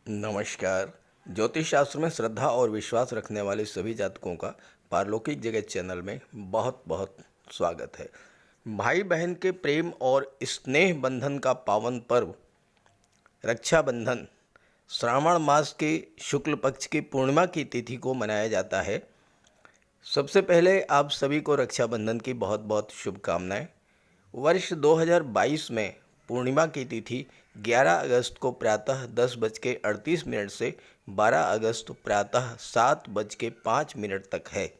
नमस्कार। ज्योतिष शास्त्र में श्रद्धा और विश्वास रखने वाले सभी जातकों का पारलौकिक जगत चैनल में बहुत बहुत स्वागत है। भाई बहन के प्रेम और स्नेह बंधन का पावन पर्व रक्षाबंधन श्रावण मास के शुक्ल पक्ष की पूर्णिमा की तिथि को मनाया जाता है। सबसे पहले आप सभी को रक्षाबंधन की बहुत बहुत शुभकामनाएं। वर्ष 2022 में पूर्णिमा की तिथि 11 अगस्त को प्रातः 10:38 से 12 अगस्त प्रातः 7:05 तक है।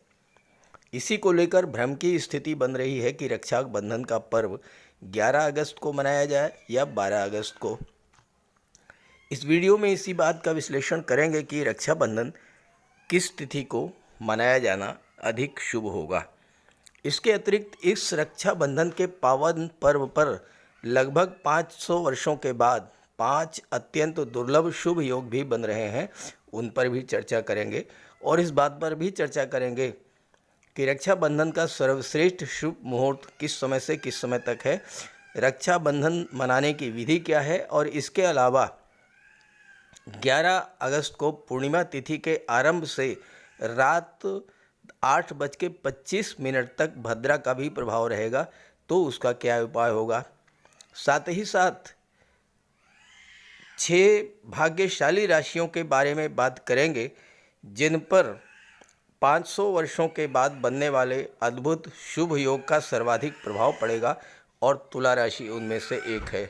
इसी को लेकर भ्रम की स्थिति बन रही है कि रक्षाबंधन का पर्व 11 अगस्त को मनाया जाए या 12 अगस्त को। इस वीडियो में इसी बात का विश्लेषण करेंगे कि रक्षाबंधन किस तिथि को मनाया जाना अधिक शुभ होगा। इसके अतिरिक्त इस रक्षाबंधन के पावन पर्व पर लगभग 500 वर्षों के बाद 5 अत्यंत दुर्लभ शुभ योग भी बन रहे हैं, उन पर भी चर्चा करेंगे और इस बात पर भी चर्चा करेंगे कि रक्षाबंधन का सर्वश्रेष्ठ शुभ मुहूर्त किस समय से किस समय तक है, रक्षाबंधन मनाने की विधि क्या है और इसके अलावा 11 अगस्त को पूर्णिमा तिथि के आरंभ से रात 8:25 तक भद्रा का भी प्रभाव रहेगा, तो उसका क्या उपाय होगा। साथ ही साथ 6 भाग्यशाली राशियों के बारे में बात करेंगे जिन पर 500 वर्षों के बाद बनने वाले अद्भुत शुभ योग का सर्वाधिक प्रभाव पड़ेगा और तुला राशि उनमें से एक है।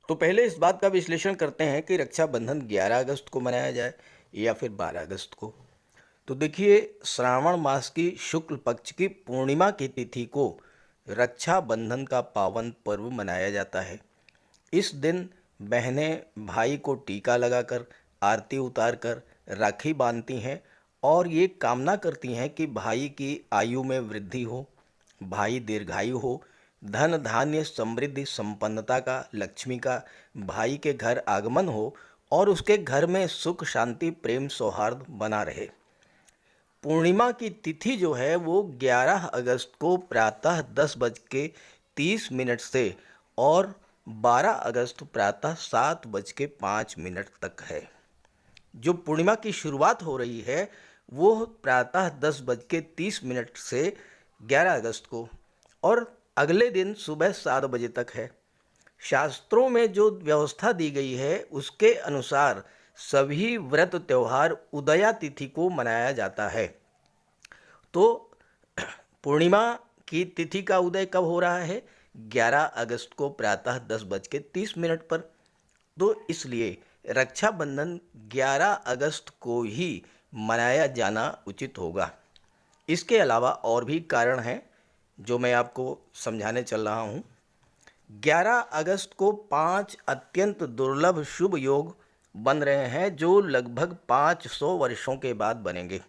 तो पहले इस बात का विश्लेषण करते हैं कि रक्षाबंधन 11 अगस्त को मनाया जाए या फिर 12 अगस्त को। तो देखिए, श्रावण मास की शुक्ल पक्ष की पूर्णिमा की तिथि को रक्षाबंधन का पावन पर्व मनाया जाता है। इस दिन बहनें भाई को टीका लगाकर आरती उतारकर राखी बांधती हैं और ये कामना करती हैं कि भाई की आयु में वृद्धि हो, भाई दीर्घायु हो, धन धान्य समृद्धि संपन्नता का, लक्ष्मी का भाई के घर आगमन हो और उसके घर में सुख शांति प्रेम सौहार्द बना रहे। पूर्णिमा की तिथि जो है वो 11 अगस्त को प्रातः 10:30 से और 12 अगस्त प्रातः 7:05 तक है। जो पूर्णिमा की शुरुआत हो रही है वो प्रातः 10:30 से 11 अगस्त को और अगले दिन सुबह 7 बजे तक है। शास्त्रों में जो व्यवस्था दी गई है उसके अनुसार सभी व्रत त्यौहार उदया तिथि को मनाया जाता है। तो पूर्णिमा की तिथि का उदय कब हो रहा है? 11 अगस्त को प्रातः 10:30 पर। तो इसलिए रक्षाबंधन 11 अगस्त को ही मनाया जाना उचित होगा। इसके अलावा और भी कारण हैं जो मैं आपको समझाने चल रहा हूँ। 11 अगस्त को 5 अत्यंत दुर्लभ शुभ योग बन रहे हैं जो लगभग 500 वर्षों के बाद बनेंगे।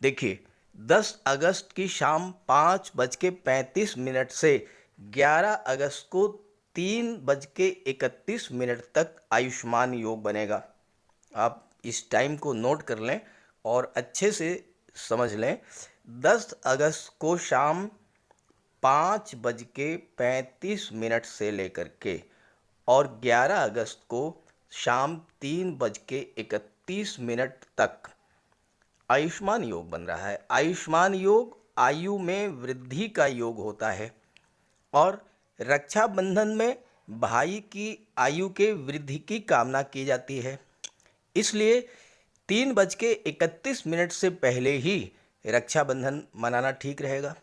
देखिए, 10 अगस्त की शाम 5:35 से 11 अगस्त को 3:31 तक आयुष्मान योग बनेगा। आप इस टाइम को नोट कर लें और अच्छे से समझ लें। 10 अगस्त को शाम 5:35 से लेकर के और 11 अगस्त को शाम 3:31 तक आयुष्मान योग बन रहा है। आयुष्मान योग आयु में वृद्धि का योग होता है और रक्षाबंधन में भाई की आयु के वृद्धि की कामना की जाती है। इसलिए 3:31 से पहले ही रक्षाबंधन मनाना ठीक रहेगा।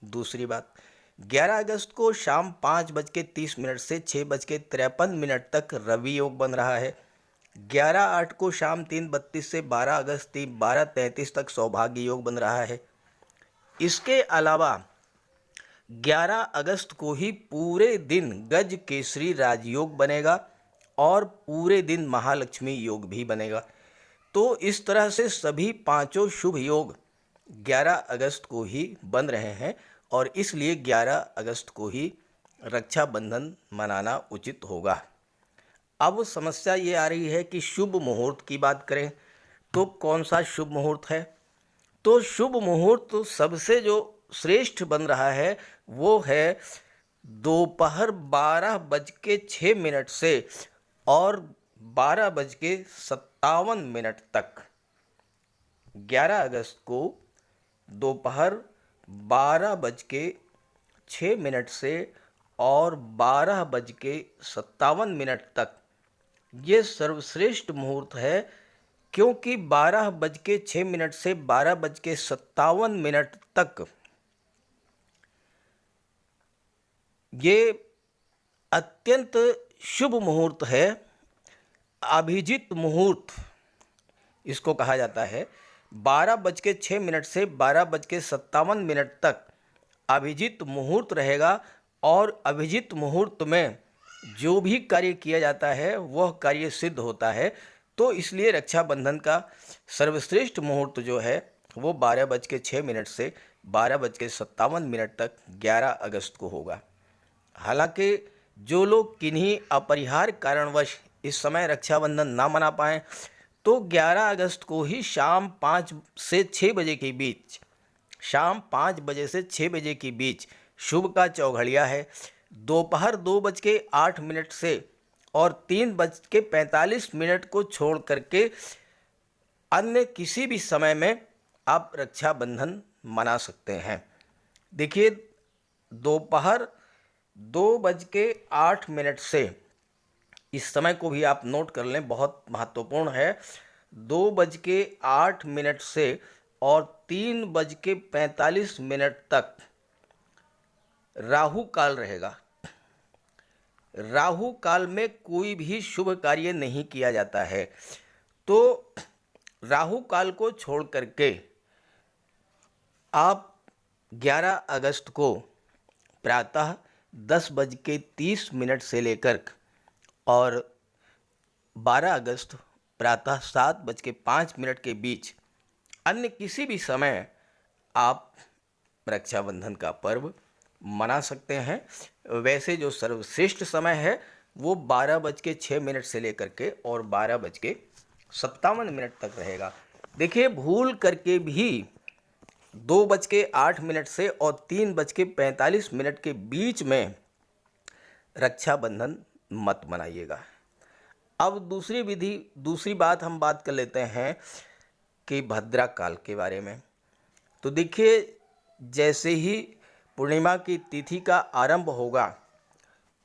दूसरी बात, 11 अगस्त को शाम 5:30 से 6:53 तक रवि योग बन रहा है। 11/8 को शाम 3:32 से 12 अगस्त 12:33 तक सौभाग्य योग बन रहा है। इसके अलावा 11 अगस्त को ही पूरे दिन गज केसरी राजयोग बनेगा और पूरे दिन महालक्ष्मी योग भी बनेगा। तो इस तरह से सभी पांचों शुभ योग 11 अगस्त को ही बन रहे हैं और इसलिए 11 अगस्त को ही रक्षाबंधन मनाना उचित होगा। अब समस्या ये आ रही है कि शुभ मुहूर्त की बात करें तो कौन सा शुभ मुहूर्त है? तो शुभ मुहूर्त सबसे जो श्रेष्ठ बन रहा है वो है दोपहर 12:06 से और 12:57 तक। 11 अगस्त को दोपहर 12:06 से और 12:57 तक ये सर्वश्रेष्ठ मुहूर्त है, क्योंकि 12:06 से 12:57 तक ये अत्यंत शुभ मुहूर्त है। अभिजीत मुहूर्त इसको कहा जाता है। 12:06 से 12:57 तक अभिजीत मुहूर्त रहेगा और अभिजीत मुहूर्त में जो भी कार्य किया जाता है वह कार्य सिद्ध होता है। तो इसलिए रक्षाबंधन का सर्वश्रेष्ठ मुहूर्त जो है वो 12:06 से 12:57 तक 11 अगस्त को होगा। हालांकि जो लोग किन्हीं अपरिहार्य कारणवश इस समय रक्षाबंधन ना मना पाएँ तो 11 अगस्त को ही शाम 5 से 6 बजे के बीच, शाम 5 बजे से 6 बजे के बीच शुभ का चौघड़िया है। दोपहर 2:08 से और 3:45 को छोड़ करके अन्य किसी भी समय में आप रक्षाबंधन मना सकते हैं। देखिए, दोपहर 2:08 से, इस समय को भी आप नोट कर लें, बहुत महत्वपूर्ण है। 2:08 से और 3:45 तक राहु काल रहेगा। राहु काल में कोई भी शुभ कार्य नहीं किया जाता है। तो राहु काल को छोड़ करके आप 11 अगस्त को प्रातः 10:30 से लेकर और 12 अगस्त प्रातः 7:05 के बीच अन्य किसी भी समय आप रक्षाबंधन का पर्व मना सकते हैं। वैसे जो सर्वश्रेष्ठ समय है वो 12:06 से लेकर के और 12:57 तक रहेगा। देखिए, भूल करके भी 2:08 से और 3:45 के बीच में रक्षाबंधन मत मनाइएगा। अब दूसरी बात हम बात कर लेते हैं कि भद्रा काल के बारे में। तो देखिए, जैसे ही पूर्णिमा की तिथि का आरंभ होगा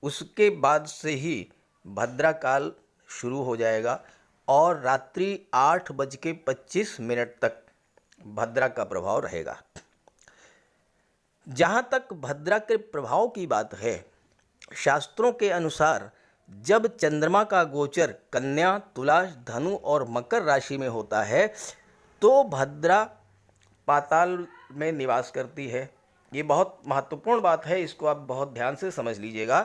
उसके बाद से ही भद्रा काल शुरू हो जाएगा और रात्रि 8:25 तक भद्रा का प्रभाव रहेगा। जहाँ तक भद्रा के प्रभाव की बात है, शास्त्रों के अनुसार जब चंद्रमा का गोचर कन्या, तुला, धनु और मकर राशि में होता है तो भद्रा पाताल में निवास करती है। ये बहुत महत्वपूर्ण बात है, इसको आप बहुत ध्यान से समझ लीजिएगा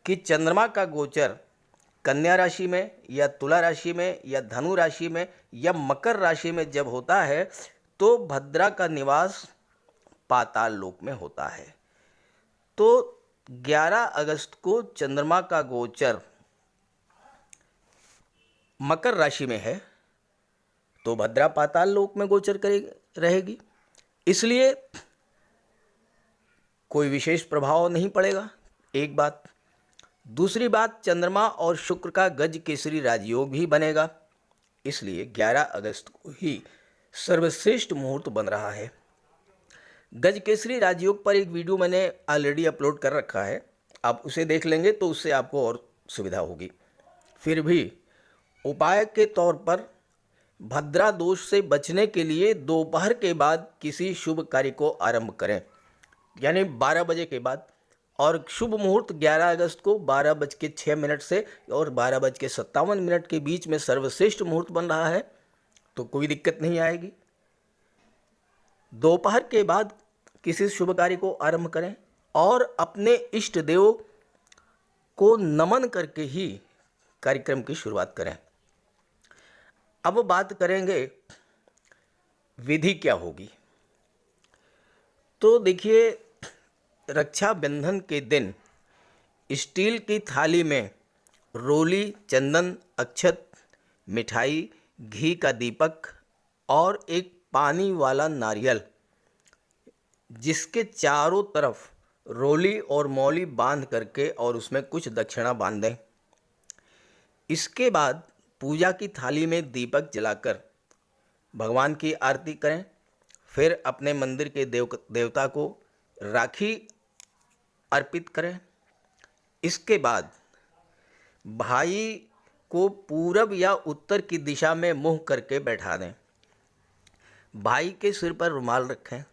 कि चंद्रमा का गोचर कन्या राशि में या तुला राशि में या धनु राशि में या मकर राशि में जब होता है तो भद्रा का निवास पाताल लोक में होता है। तो 11 अगस्त को चंद्रमा का गोचर मकर राशि में है तो भद्रा पाताल लोक में गोचर रहेगी, इसलिए कोई विशेष प्रभाव नहीं पड़ेगा, एक बात। दूसरी बात, चंद्रमा और शुक्र का गज केसरी राजयोग भी बनेगा, इसलिए 11 अगस्त को ही सर्वश्रेष्ठ मुहूर्त बन रहा है। गज केसरी राजयोग पर एक वीडियो मैंने ऑलरेडी अपलोड कर रखा है, आप उसे देख लेंगे तो उससे आपको और सुविधा होगी। फिर भी उपाय के तौर पर भद्रा दोष से बचने के लिए दोपहर के बाद किसी शुभ कार्य को आरंभ करें, यानी 12 बजे के बाद। और शुभ मुहूर्त 11 अगस्त को 12:06 से और 12:57 के बीच में सर्वश्रेष्ठ मुहूर्त बन रहा है, तो कोई दिक्कत नहीं आएगी। दोपहर के बाद किसी शुभ कार्य को आरंभ करें और अपने इष्ट देव को नमन करके ही कार्यक्रम की शुरुआत करें। अब बात करेंगे विधि क्या होगी। तो देखिए, रक्षाबंधन के दिन स्टील की थाली में रोली, चंदन, अक्षत, मिठाई, घी का दीपक और एक पानी वाला नारियल, जिसके चारों तरफ रोली और मौली बांध करके और उसमें कुछ दक्षिणा बांध दें। इसके बाद पूजा की थाली में दीपक जलाकर भगवान की आरती करें। फिर अपने मंदिर के देवता को राखी अर्पित करें। इसके बाद भाई को पूरब या उत्तर की दिशा में मुंह करके बैठा दें। भाई के सिर पर रुमाल रखें।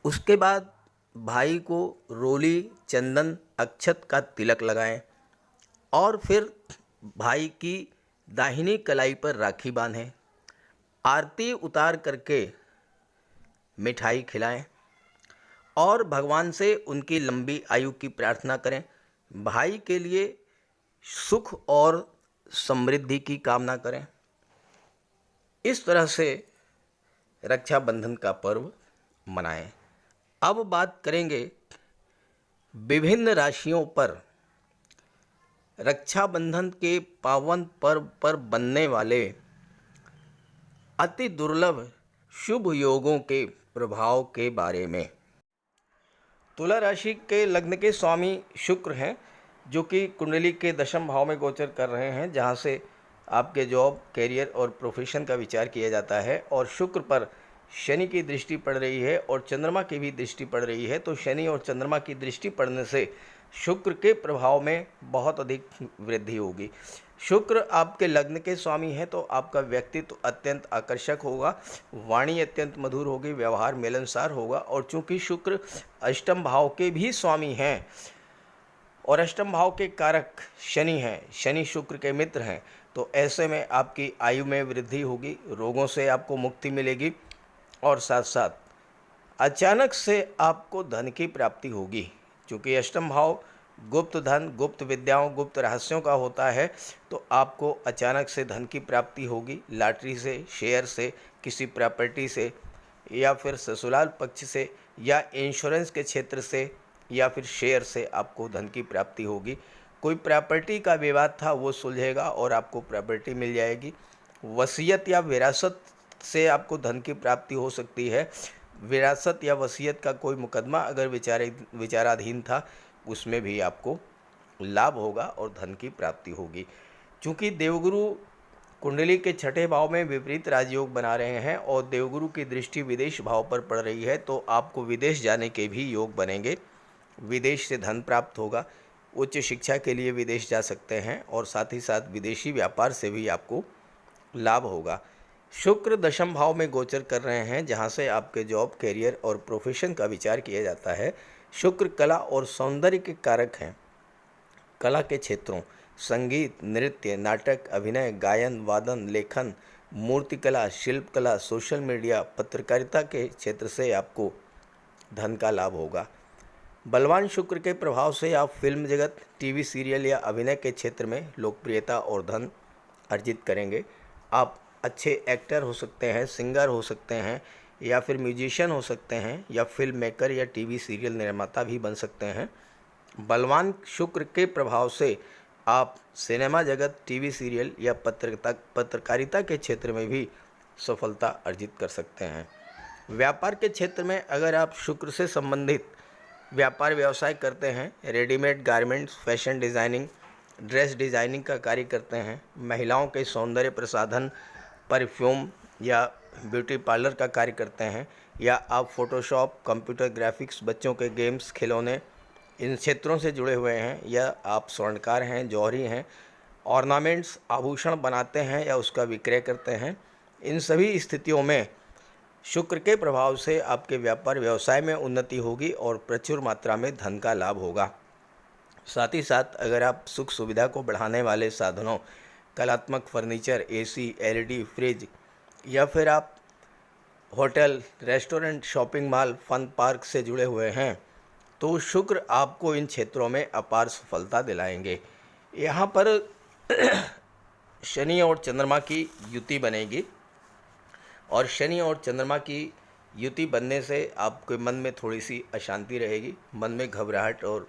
उसके बाद भाई को रोली, चंदन, अक्षत का तिलक लगाएं और फिर भाई की दाहिनी कलाई पर राखी बांधें। आरती उतार करके मिठाई खिलाएं और भगवान से उनकी लंबी आयु की प्रार्थना करें। भाई के लिए सुख और समृद्धि की कामना करें। इस तरह से रक्षाबंधन का पर्व मनाएं। अब बात करेंगे विभिन्न राशियों पर रक्षाबंधन के पावन पर्व पर बनने वाले अति दुर्लभ शुभ योगों के प्रभाव के बारे में। तुला राशि के लग्न के स्वामी शुक्र हैं, जो कि कुंडली के दशम भाव में गोचर कर रहे हैं, जहां से आपके जॉब, कैरियर और प्रोफेशन का विचार किया जाता है। और शुक्र पर शनि की दृष्टि पड़ रही है और चंद्रमा की भी दृष्टि पड़ रही है। तो शनि और चंद्रमा की दृष्टि पड़ने से शुक्र के प्रभाव में बहुत अधिक वृद्धि होगी। शुक्र आपके लग्न के स्वामी हैं, तो आपका व्यक्तित्व अत्यंत आकर्षक होगा, वाणी अत्यंत मधुर होगी, व्यवहार मिलनसार होगा। और चूंकि शुक्र अष्टम भाव के भी स्वामी हैं और अष्टम भाव के कारक शनि हैं, शनि शुक्र के मित्र हैं, तो ऐसे में आपकी आयु में वृद्धि होगी, रोगों से आपको मुक्ति मिलेगी और साथ साथ अचानक से आपको धन की प्राप्ति होगी। क्योंकि अष्टम भाव गुप्त धन, गुप्त विद्याओं, गुप्त रहस्यों का होता है, तो आपको अचानक से धन की प्राप्ति होगी। लॉटरी से, शेयर से, किसी प्रॉपर्टी से, या फिर ससुराल पक्ष से, या इंश्योरेंस के क्षेत्र से, या फिर शेयर से आपको धन की प्राप्ति होगी। कोई प्रॉपर्टी का विवाद था वो सुलझेगा और आपको प्रॉपर्टी मिल जाएगी। वसीयत या विरासत से आपको धन की प्राप्ति हो सकती है। विरासत या वसीयत का कोई मुकदमा अगर विचाराधीन था, उसमें भी आपको लाभ होगा और धन की प्राप्ति होगी। चूँकि देवगुरु कुंडली के छठे भाव में विपरीत राजयोग बना रहे हैं और देवगुरु की दृष्टि विदेश भाव पर पड़ रही है, तो आपको विदेश जाने के भी योग बनेंगे। विदेश से धन प्राप्त होगा, उच्च शिक्षा के लिए विदेश जा सकते हैं और साथ ही साथ विदेशी व्यापार से भी आपको लाभ होगा। शुक्र दशम भाव में गोचर कर रहे हैं, जहां से आपके जॉब, कैरियर और प्रोफेशन का विचार किया जाता है। शुक्र कला और सौंदर्य के कारक हैं। कला के क्षेत्रों संगीत, नृत्य, नाटक, अभिनय, गायन, वादन, लेखन, मूर्तिकला, शिल्पकला, सोशल मीडिया, पत्रकारिता के क्षेत्र से आपको धन का लाभ होगा। बलवान शुक्र के प्रभाव से आप फिल्म जगत, टीवी सीरियल या अभिनय के क्षेत्र में लोकप्रियता और धन अर्जित करेंगे। आप अच्छे एक्टर हो सकते हैं, सिंगर हो सकते हैं, या फिर म्यूजिशियन हो सकते हैं, या फिल्म मेकर या टीवी सीरियल निर्माता भी बन सकते हैं। बलवान शुक्र के प्रभाव से आप सिनेमा जगत, टीवी सीरियल या पत्रकारिता के क्षेत्र में भी सफलता अर्जित कर सकते हैं। व्यापार के क्षेत्र में अगर आप शुक्र से संबंधित व्यापार व्यवसाय करते हैं, readymade garments, fashion designing, dress designing का कार्य करते हैं, महिलाओं के सौंदर्य प्रसाधन, परफ्यूम या ब्यूटी पार्लर का कार्य करते हैं, या आप फोटोशॉप, कंप्यूटर ग्राफिक्स, बच्चों के गेम्स, खिलौने, इन क्षेत्रों से जुड़े हुए हैं, या आप स्वर्णकार हैं, जौहरी हैं, ऑर्नामेंट्स, आभूषण बनाते हैं या उसका विक्रय करते हैं, इन सभी स्थितियों में शुक्र के प्रभाव से आपके व्यापार व्यवसाय में उन्नति होगी और प्रचुर मात्रा में धन का लाभ होगा। साथ ही साथ अगर आप सुख सुविधा को बढ़ाने वाले साधनों, कलात्मक फर्नीचर, एसी, एलईडी, फ्रिज, या फिर आप hotel, restaurant, shopping mall, fun park से जुड़े हुए हैं, तो शुक्र आपको इन क्षेत्रों में अपार सफलता दिलाएंगे। यहाँ पर शनि और चंद्रमा की युति बनेगी और शनि और चंद्रमा की युति बनने से आपके मन में थोड़ी सी अशांति रहेगी, मन में घबराहट और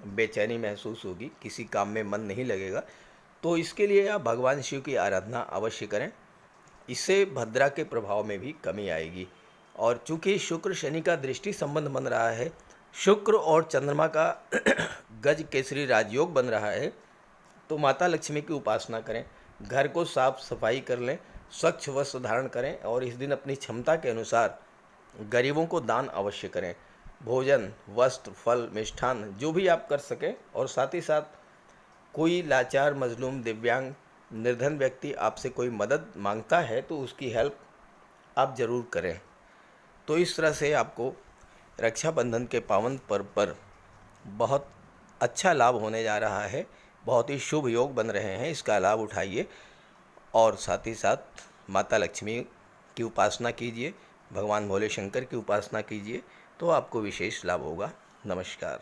बेचैनी महसूस होगी, किसी काम में मन नहीं लगेगा। तो इसके लिए आप भगवान शिव की आराधना अवश्य करें, इससे भद्रा के प्रभाव में भी कमी आएगी। और चूँकि शुक्र शनि का दृष्टि संबंध बन रहा है, शुक्र और चंद्रमा का गज केसरी राजयोग बन रहा है, तो माता लक्ष्मी की उपासना करें, घर को साफ सफाई कर लें, स्वच्छ वस्त्र धारण करें और इस दिन अपनी क्षमता के अनुसार गरीबों को दान अवश्य करें। भोजन, वस्त्र, फल, मिष्ठान जो भी आप कर सकें, और साथ ही साथ कोई लाचार, मजलूम, दिव्यांग, निर्धन व्यक्ति आपसे कोई मदद मांगता है तो उसकी हेल्प आप ज़रूर करें। तो इस तरह से आपको रक्षाबंधन के पावन पर्व पर बहुत अच्छा लाभ होने जा रहा है, बहुत ही शुभ योग बन रहे हैं। इसका लाभ उठाइए और साथ ही साथ माता लक्ष्मी की उपासना कीजिए, भगवान भोले शंकर की उपासना कीजिए, तो आपको विशेष लाभ होगा। नमस्कार।